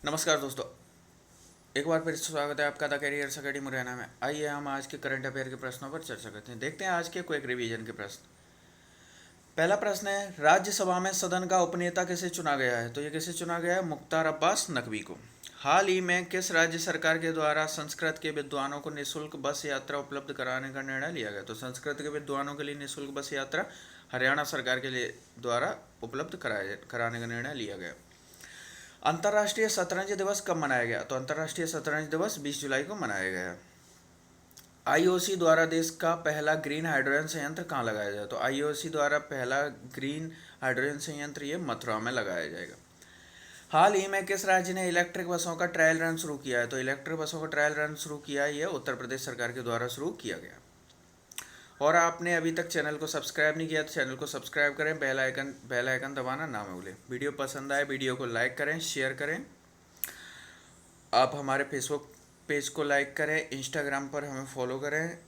नमस्कार दोस्तों, एक बार फिर से स्वागत है आपका द कैरियर्स अकेडमी मुरैना में। आइए हम आज के करंट अफेयर के प्रश्नों पर चर्चा करते हैं। देखते हैं आज के क्विक रिवीजन के प्रश्न। पहला प्रश्न है, राज्यसभा में सदन का उपनेता किसे चुना गया है? तो ये किसे चुना गया है? मुख्तार अब्बास नकवी को। हाल ही में किस राज्य सरकार के द्वारा संस्कृत के विद्वानों को निःशुल्क बस यात्रा उपलब्ध कराने का निर्णय लिया गया? तो संस्कृत के विद्वानों के लिए निःशुल्क बस यात्रा हरियाणा सरकार के लिए द्वारा उपलब्ध कराने का निर्णय लिया गया। अंतर्राष्ट्रीय शतरंज दिवस कब मनाया गया? तो अंतर्राष्ट्रीय शतरंज दिवस 20 जुलाई को मनाया गया। आईओसी द्वारा देश का पहला ग्रीन हाइड्रोजन संयंत्र कहाँ लगाया जाए? तो आईओसी द्वारा पहला ग्रीन हाइड्रोजन संयंत्र ये मथुरा में लगाया जाएगा। हाल ही में किस राज्य ने इलेक्ट्रिक बसों का ट्रायल रन शुरू किया है? तो इलेक्ट्रिक बसों का ट्रायल रन शुरू किया है, ये उत्तर प्रदेश सरकार के द्वारा शुरू किया गया। और आपने अभी तक चैनल को सब्सक्राइब नहीं किया तो चैनल को सब्सक्राइब करें, बेल आइकन दबाना ना भूलें। वीडियो पसंद आए वीडियो को लाइक करें, शेयर करें। आप हमारे फेसबुक पेज को लाइक करें, इंस्टाग्राम पर हमें फॉलो करें।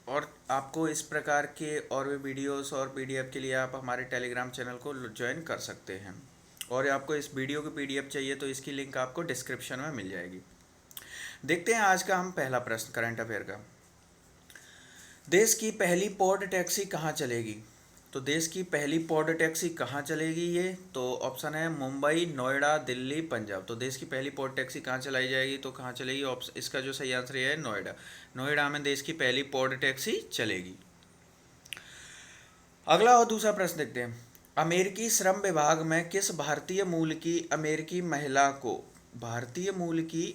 और आपको इस प्रकार के और भी वीडियोस और पीडीएफ के लिए आप हमारे टेलीग्राम चैनल को ज्वाइन कर सकते हैं। और आपको इस वीडियो की पीडीएफ चाहिए तो इसकी लिंक आपको डिस्क्रिप्शन में मिल जाएगी। देखते हैं आज का हम पहला प्रश्न करंट अफेयर का। देश की पहली पॉड टैक्सी कहाँ चलेगी? तो देश की पहली पॉड टैक्सी कहाँ चलेगी ये? तो ऑप्शन है मुंबई, नोएडा, दिल्ली, पंजाब। तो देश की पहली पॉड टैक्सी कहाँ चलाई जाएगी? तो कहाँ चलेगी? ऑप्शन इसका जो सही आंसर है नोएडा। नोएडा में देश की पहली पॉड टैक्सी चलेगी। अगला और दूसरा प्रश्न देखते हैं। अमेरिकी श्रम विभाग में किस भारतीय मूल की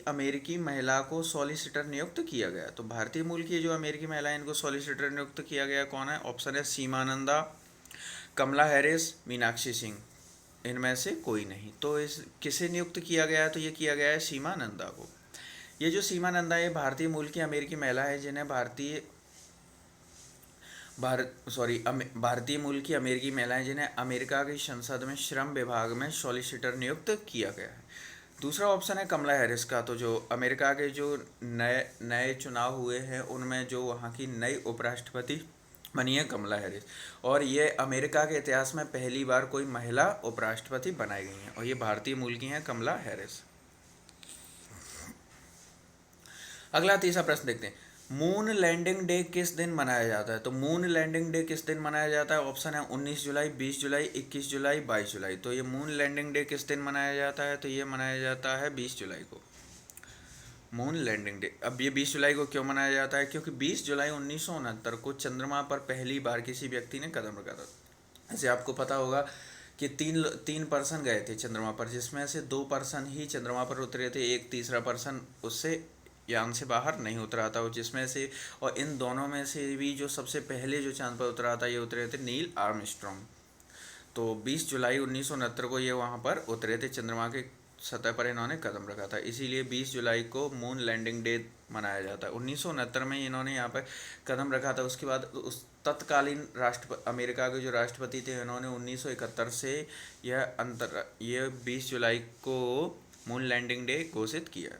अमेरिकी महिला को सॉलिसिटर नियुक्त किया गया? तो भारतीय मूल की जो अमेरिकी महिला है इनको सॉलिसिटर नियुक्त किया गया कौन है? ऑप्शन है सीमा नंदा, कमला हैरिस, मीनाक्षी सिंह। इनमें से कोई नहीं। तो इस किसे नियुक्त किया गया है? तो ये किया गया है सीमा नंदा को। ये जो सीमा नंदा है भारतीय मूल की अमेरिकी महिला है जिन्हें भारतीय मूल की अमेरिकी महिलाएं जिन्हें अमेरिका की संसद में श्रम विभाग में सॉलिसिटर नियुक्त किया गया है। दूसरा ऑप्शन है कमला हैरिस का। तो जो अमेरिका के जो नए नए चुनाव हुए हैं उनमें जो वहाँ की नई उपराष्ट्रपति बनी है कमला हैरिस। और ये अमेरिका के इतिहास में पहली बार कोई महिला उपराष्ट्रपति बनाई गई हैं और ये भारतीय मूल की हैं कमला हैरिस। अगला तीसरा प्रश्न देखते हैं। मून लैंडिंग डे किस दिन मनाया जाता है? तो मून लैंडिंग डे किस दिन मनाया जाता है? ऑप्शन है 19 जुलाई, 20 जुलाई, 21 जुलाई, 22 जुलाई। तो ये मून लैंडिंग डे किस दिन मनाया जाता है? तो ये मनाया जाता है 20 जुलाई को। Moon landing day. अब ये 20 जुलाई को क्यों मनाया जाता है? क्योंकि 20 जुलाई 1969 को चंद्रमा पर पहली बार किसी व्यक्ति ने कदम रखा था। ऐसे आपको पता होगा कि तीन पर्सन गए थे चंद्रमा पर, जिसमें से 2 पर्सन ही चंद्रमा पर उतरे थे, एक तीसरा पर्सन उससे यान से बाहर नहीं उतरा था। जिसमें से और इन दोनों में से भी जो सबसे पहले जो चांद पर उतरा था ये उतरे थे नील आर्मस्ट्रॉन्ग। तो 20 जुलाई 1969 को ये वहाँ पर उतरे थे, चंद्रमा के सतह पर इन्होंने कदम रखा था। इसीलिए 20 जुलाई को मून लैंडिंग डे मनाया जाता है। 1969 में इन्होंने यहाँ पर कदम रखा था। उसके बाद उस तत्कालीन अमेरिका के जो राष्ट्रपति थे इन्होंने 1971 से ये 20 जुलाई को मून लैंडिंग डे घोषित किया।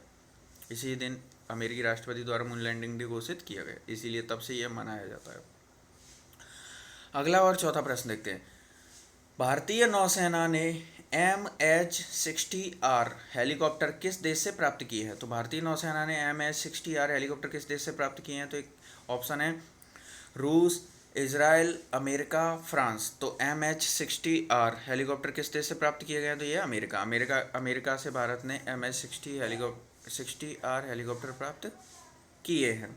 इसी दिन अमेरिकी राष्ट्रपति द्वारा मून लैंडिंग डे घोषित किया गया, इसीलिए तब से यह मनाया जाता है। अगला और चौथा प्रश्न देखते हैं। भारतीय नौसेना ने MH-60R हेलीकॉप्टर किस देश से प्राप्त किए हैं? तो भारतीय नौसेना ने MH-60R हेलीकॉप्टर किस देश से प्राप्त किए हैं? तो एक ऑप्शन है रूस, इजराइल, अमेरिका, फ्रांस। तो MH-60R हेलीकॉप्टर किस देश से प्राप्त किए गए हैं? तो ये अमेरिका से भारत ने MH-60R हेलीकॉप्टर प्राप्त किए हैं।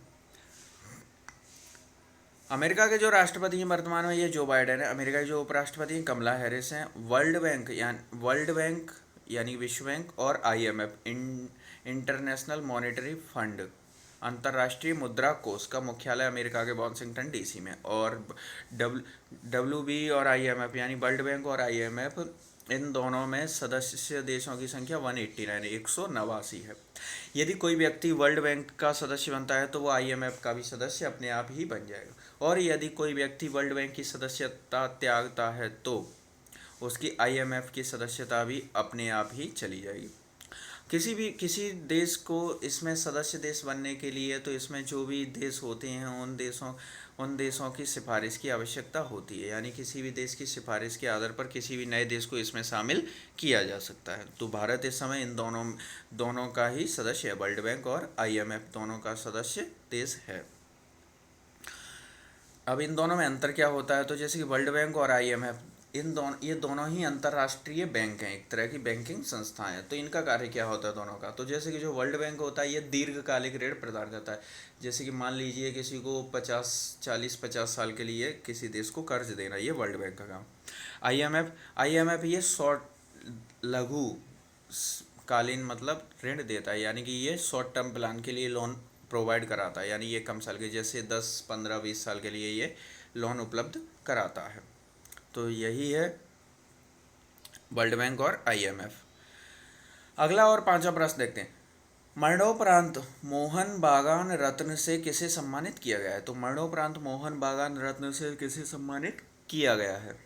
अमेरिका के जो राष्ट्रपति हैं वर्तमान में ये जो बाइडेन है। अमेरिका के जो उपराष्ट्रपति हैं कमला हैरिस हैं। वर्ल्ड बैंक यानी विश्व बैंक और IMF इंटरनेशनल मॉनेटरी फंड अंतर्राष्ट्रीय मुद्रा कोष का मुख्यालय अमेरिका के वाशिंगटन DC में। और WB और IMF यानी वर्ल्ड बैंक और IMF इन दोनों में सदस्य देशों की संख्या 189 है। यदि कोई व्यक्ति वर्ल्ड बैंक का सदस्य बनता है तो वो IMF का भी सदस्य अपने आप ही बन जाएगा। और यदि कोई व्यक्ति वर्ल्ड बैंक की सदस्यता त्यागता है तो उसकी IMF की सदस्यता भी अपने आप ही चली जाएगी। किसी देश को इसमें सदस्य देश बनने के लिए तो इसमें जो भी देश होते हैं उन देशों की सिफारिश की आवश्यकता होती है, यानी किसी भी देश की सिफारिश के आधार पर किसी भी नए देश को इसमें शामिल किया जा सकता है। तो भारत इस समय इन दोनों दोनों का ही सदस्य है, वर्ल्ड बैंक और IMF दोनों का सदस्य देश है। अब इन दोनों में अंतर क्या होता है, तो जैसे कि वर्ल्ड बैंक और IMF ये दोनों ही अंतर्राष्ट्रीय बैंक हैं, एक तरह की बैंकिंग संस्थाएं हैं। तो इनका कार्य क्या होता है दोनों का, तो जैसे कि जो वर्ल्ड बैंक होता है ये दीर्घकालिक ऋण प्रदान करता है। जैसे कि मान लीजिए किसी को 50 साल के लिए किसी देश को कर्ज देना, ये वर्ल्ड बैंक का काम। IMF ये शॉर्ट लघु कालीन मतलब ऋण देता है, यानी कि ये शॉर्ट टर्म प्लान के लिए लोन प्रोवाइड कराता है, यानी ये कम साल के जैसे 10 15 20 साल के लिए ये लोन उपलब्ध कराता है। तो यही है वर्ल्ड बैंक और IMF। अगला और पांचवा प्रश्न देखते हैं, मरणोपरांत मोहन बागान रत्न से किसे सम्मानित किया गया है। तो मरणोपरांत मोहन बागान रत्न से किसे सम्मानित किया गया है।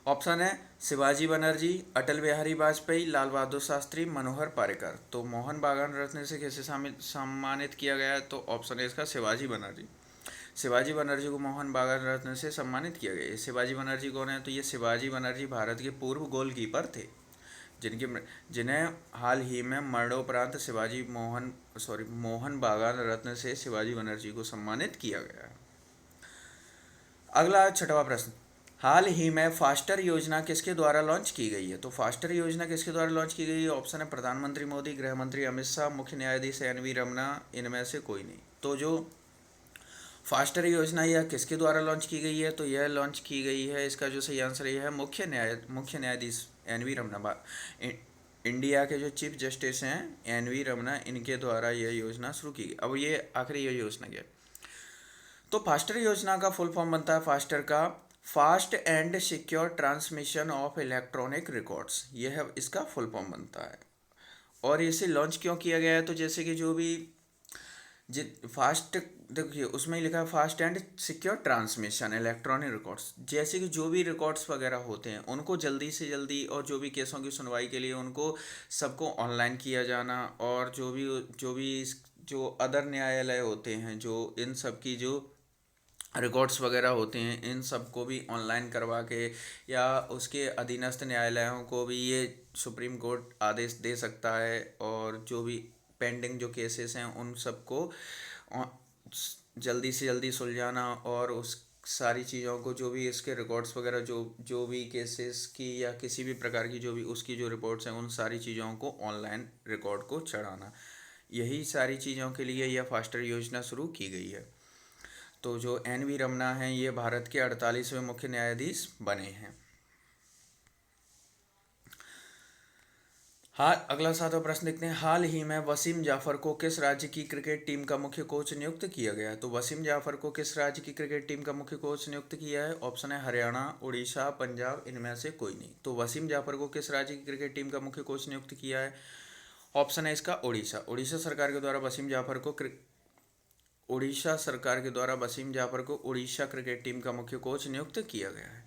ऑप्शन है शिवाजी बनर्जी, अटल बिहारी वाजपेयी, लाल बहादुर शास्त्री, मनोहर पारिकर। तो मोहन बागान रत्न से किसे सम्मानित किया गया है, तो ऑप्शन है इसका शिवाजी बनर्जी। शिवाजी बनर्जी को मोहन बागान रत्न से सम्मानित किया गया है। शिवाजी बनर्जी कौन है, तो ये शिवाजी बनर्जी भारत के पूर्व गोलकीपर थे, जिन्हें हाल ही में मरणोपरांत मोहन बागान रत्न से शिवाजी बनर्जी को सम्मानित किया गया है। अगला छठवां प्रश्न, हाल ही में फास्टर योजना किसके द्वारा लॉन्च की गई है। तो फास्टर योजना किसके द्वारा लॉन्च की गई है। ऑप्शन है प्रधानमंत्री मोदी, गृह मंत्री अमित शाह, मुख्य न्यायाधीश NV रमना, इनमें से कोई नहीं। तो जो फास्टर योजना यह किसके द्वारा लॉन्च की गई है, तो यह लॉन्च की गई है, इसका जो सही आंसर यह है मुख्य न्यायाधीश NV रमना, इंडिया के जो चीफ जस्टिस हैं NV रमना, इनके द्वारा यह योजना शुरू की गई। अब ये आखिरी यह योजना क्या है, तो फास्टर योजना का फुल फॉर्म बनता है फास्टर का fast and secure transmission of electronic records, यह है इसका फुल फॉर्म बनता है। और इसे लॉन्च क्यों किया गया है, तो जैसे कि जो भी फास्ट, देखिए उसमें ही लिखा है fast and secure transmission electronic records, जैसे कि जो भी रिकॉर्ड्स वगैरह होते हैं उनको जल्दी से जल्दी, और जो भी केसों की सुनवाई के लिए उनको सबको ऑनलाइन किया जाना, और जो अदर न्यायालय होते हैं जो इन सब की जो रिकॉर्ड्स वगैरह होते हैं इन सब को भी ऑनलाइन करवा के, या उसके अधीनस्थ न्यायालयों को भी ये सुप्रीम कोर्ट आदेश दे सकता है, और जो भी पेंडिंग जो केसेस हैं उन सबको जल्दी से जल्दी सुलझाना, और उस सारी चीज़ों को जो भी इसके रिकॉर्ड्स वगैरह जो भी केसेस की या किसी भी प्रकार की जो भी उसकी जो रिपोर्ट्स हैं उन सारी चीज़ों को ऑनलाइन रिकॉर्ड को चढ़ाना, यही सारी चीज़ों के लिए यह फास्टर योजना शुरू की गई है। तो जो NV रमना हैं ये भारत के 48वें मुख्य न्यायाधीश बने हैं। अगला 7वां प्रश्न देखते हैं, हाल ही में वसीम जाफर को किस राज्य की क्रिकेट टीम का मुख्य कोच नियुक्त किया गया है। तो वसीम जाफर को किस राज्य की क्रिकेट टीम का मुख्य कोच नियुक्त किया है। ऑप्शन है हरियाणा, उड़ीसा, पंजाब, इनमें से कोई नहीं। तो वसीम जाफर को किस राज्य की क्रिकेट टीम का मुख्य कोच नियुक्त किया है। ऑप्शन है इसका उड़ीसा। उड़ीसा सरकार के द्वारा वसीम जाफर को उड़ीसा क्रिकेट टीम का मुख्य कोच नियुक्त किया गया है।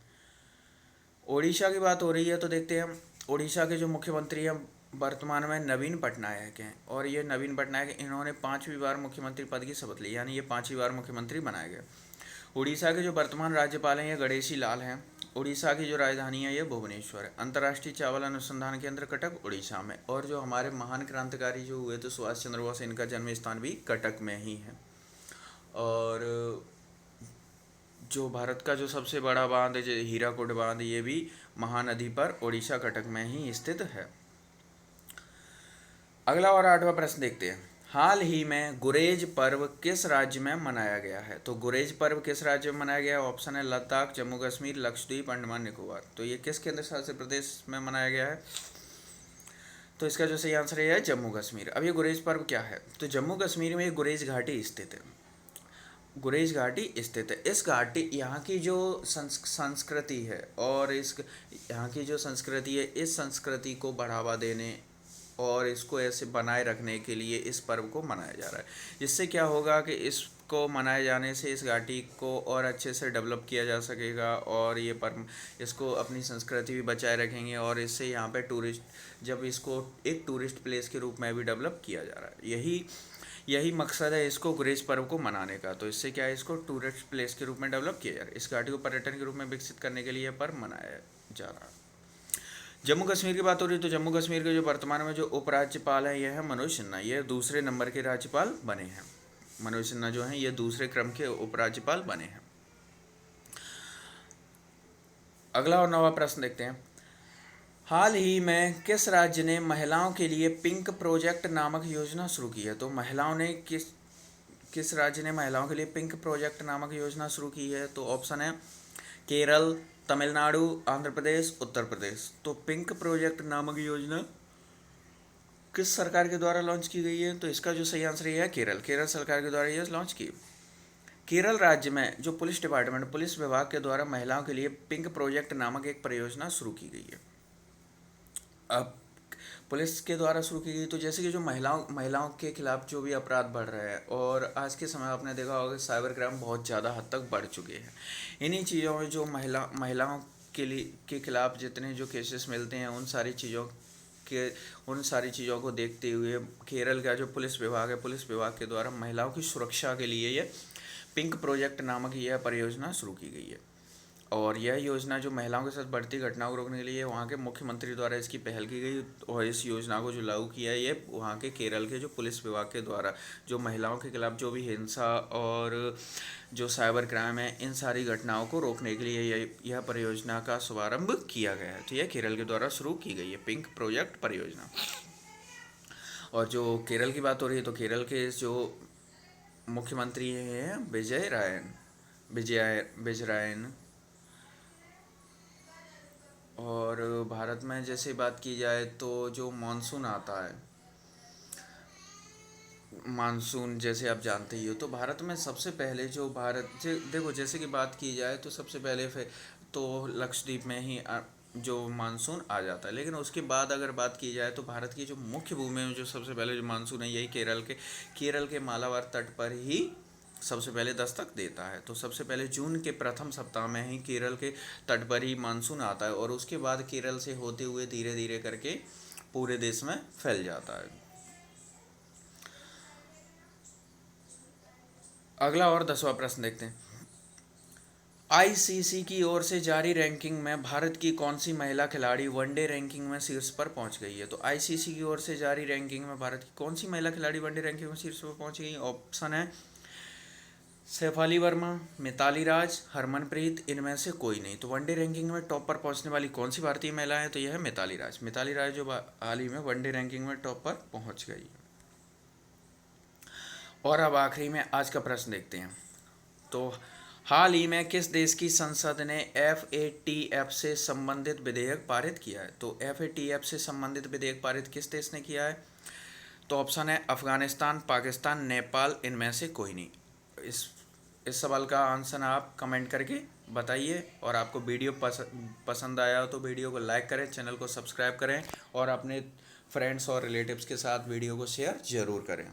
उड़ीसा की बात हो रही है तो देखते हैं, उड़ीसा के जो मुख्यमंत्री हैं वर्तमान में नवीन पटनायक हैं, और ये नवीन पटनायक इन्होंने 5वीं बार मुख्यमंत्री पद की शपथ ली, यानी ये 5वीं बार मुख्यमंत्री बनाए गए। उड़ीसा के जो वर्तमान राज्यपाल हैं ये गणेशी लाल हैं। उड़ीसा की जो राजधानी है ये भुवनेश्वर है। अंतर्राष्ट्रीय चावल अनुसंधान केंद्र कटक उड़ीसा में, और जो हमारे महान क्रांतिकारी जो हुए थे सुभाष चंद्र बोस, इनका जन्म स्थान भी कटक में ही है। और जो भारत का जो सबसे बड़ा बांध है हीराकुड बांध, ये भी महानदी पर उड़ीसा कटक में ही स्थित है। अगला और 8वां प्रश्न देखते हैं, हाल ही में गुरेज पर्व किस राज्य में मनाया गया है। तो गुरेज पर्व किस राज्य में मनाया गया है। ऑप्शन है लद्दाख, जम्मू कश्मीर, लक्षद्वीप, अंडमान निकोबार। तो ये किस केंद्र शासित प्रदेश में मनाया गया है, तो इसका जो सही आंसर है जम्मू कश्मीर। अब ये गुरेज पर्व क्या है, तो जम्मू कश्मीर में ये गुरेज घाटी स्थित है। गुरेज घाटी स्थित है। इस घाटी यहाँ की जो संस्कृति है, और यहाँ की जो संस्कृति है, इस संस्कृति को बढ़ावा देने और इसको ऐसे बनाए रखने के लिए इस पर्व को मनाया जा रहा है। जिससे क्या होगा कि इसको मनाए जाने से इस घाटी को और अच्छे से डेवलप किया जा सकेगा, और ये पर्व इसको अपनी संस्कृति भी बचाए रखेंगे, और इससे यहाँ पे जब इसको एक टूरिस्ट प्लेस के रूप में भी डेवलप किया जा रहा है। यही मकसद है इसको गुरेज पर्व को मनाने का। तो इससे क्या है, इसको टूरिस्ट प्लेस के रूप में डेवलप किया जा रहा है। इस घाटी को पर्यटन के रूप में विकसित करने के लिए यह पर्व मनाया जा रहा है। जम्मू कश्मीर की बात हो रही है तो जम्मू कश्मीर के जो वर्तमान में जो उपराज्यपाल है यह है मनोज सिन्हा। यह दूसरे नंबर के राज्यपाल बने हैं। मनोज सिन्हा जो हैं ये दूसरे क्रम के उपराज्यपाल बने हैं। अगला और नवा प्रश्न देखते हैं। हाल ही में किस राज्य ने महिलाओं के लिए पिंक प्रोजेक्ट नामक योजना शुरू की है? तो महिलाओं ने किस राज्य ने महिलाओं के लिए पिंक प्रोजेक्ट नामक योजना शुरू की है? तो ऑप्शन है केरल, तमिलनाडु, आंध्र प्रदेश, उत्तर प्रदेश। तो पिंक प्रोजेक्ट नामक योजना किस सरकार के द्वारा लॉन्च की गई है? तो इसका जो सही आंसर है केरल। केरल सरकार के द्वारा यह लॉन्च की। केरल राज्य में जो पुलिस डिपार्टमेंट, पुलिस विभाग के द्वारा महिलाओं के लिए पिंक प्रोजेक्ट नामक एक परियोजना शुरू की गई है। अब पुलिस के द्वारा शुरू की गई तो जैसे कि जो महिलाओं के खिलाफ जो भी अपराध बढ़ रहे हैं, और आज के समय आपने देखा होगा साइबर क्राइम बहुत ज़्यादा हद तक बढ़ चुके हैं। इन्हीं चीज़ों में जो महिलाओं के खिलाफ जितने जो केसेस मिलते हैं, उन सारी चीज़ों को देखते हुए केरल का जो पुलिस विभाग है, पुलिस विभाग के द्वारा महिलाओं की सुरक्षा के लिए ये पिंक प्रोजेक्ट नामक यह परियोजना शुरू की गई है। और यह योजना जो महिलाओं के साथ बढ़ती घटनाओं को रोकने के लिए वहाँ के मुख्यमंत्री द्वारा इसकी पहल की गई, और इस योजना को जो लागू किया है ये वहाँ के केरल के जो पुलिस विभाग के द्वारा जो महिलाओं के खिलाफ जो भी हिंसा और जो साइबर क्राइम है, इन सारी घटनाओं को रोकने के लिए यह परियोजना का शुभारंभ किया गया है। तो यह केरल के द्वारा शुरू की गई है पिंक प्रोजेक्ट परियोजना। और जो केरल की बात हो रही है तो केरल के जो मुख्यमंत्री हैं विजयरायन। और भारत में जैसे बात की जाए तो जो मानसून आता है, मानसून जैसे आप जानते ही हो, तो भारत में सबसे पहले जो देखो जैसे कि बात की जाए तो सबसे पहले तो लक्षद्वीप में ही जो मानसून आ जाता है। लेकिन उसके बाद अगर बात की जाए तो भारत की जो मुख्य भूमि में जो सबसे पहले जो मानसून है यही केरल के मालाबार तट पर ही सबसे पहले दस्तक देता है। तो सबसे पहले जून के प्रथम सप्ताह में ही केरल के तट पर ही मानसून आता है, और उसके बाद केरल से होते हुए धीरे धीरे करके पूरे देश में फैल जाता है। अगला और 10वां प्रश्न देखते हैं। आईसीसी की ओर से जारी रैंकिंग में भारत की कौन सी महिला खिलाड़ी वनडे रैंकिंग में शीर्ष पर पहुंच गई है? तो आईसीसी की ओर से जारी रैंकिंग में भारत की कौन सी महिला खिलाड़ी वनडे रैंकिंग में शीर्ष पर पहुंच गई? ऑप्शन है शेफाली वर्मा, मिताली राज, हरमनप्रीत, इनमें से कोई नहीं। तो वनडे रैंकिंग में टॉप पर पहुंचने वाली कौन सी भारतीय महिला है? तो यह है मिताली राज। मिताली राज जो हाल ही में वनडे रैंकिंग में टॉप पर पहुंच गई। और अब आखिरी में आज का प्रश्न देखते हैं। तो हाल ही में किस देश की संसद ने FATF से संबंधित विधेयक पारित किया है? तो FATF से संबंधित विधेयक पारित किस देश ने किया है? तो ऑप्शन है अफगानिस्तान, पाकिस्तान, नेपाल, इनमें से कोई नहीं। इस सवाल का आंसर आप कमेंट करके बताइए। और आपको वीडियो पसंद आया हो तो वीडियो को लाइक करें, चैनल को सब्सक्राइब करें, और अपने फ्रेंड्स और रिलेटिव्स के साथ वीडियो को शेयर ज़रूर करें।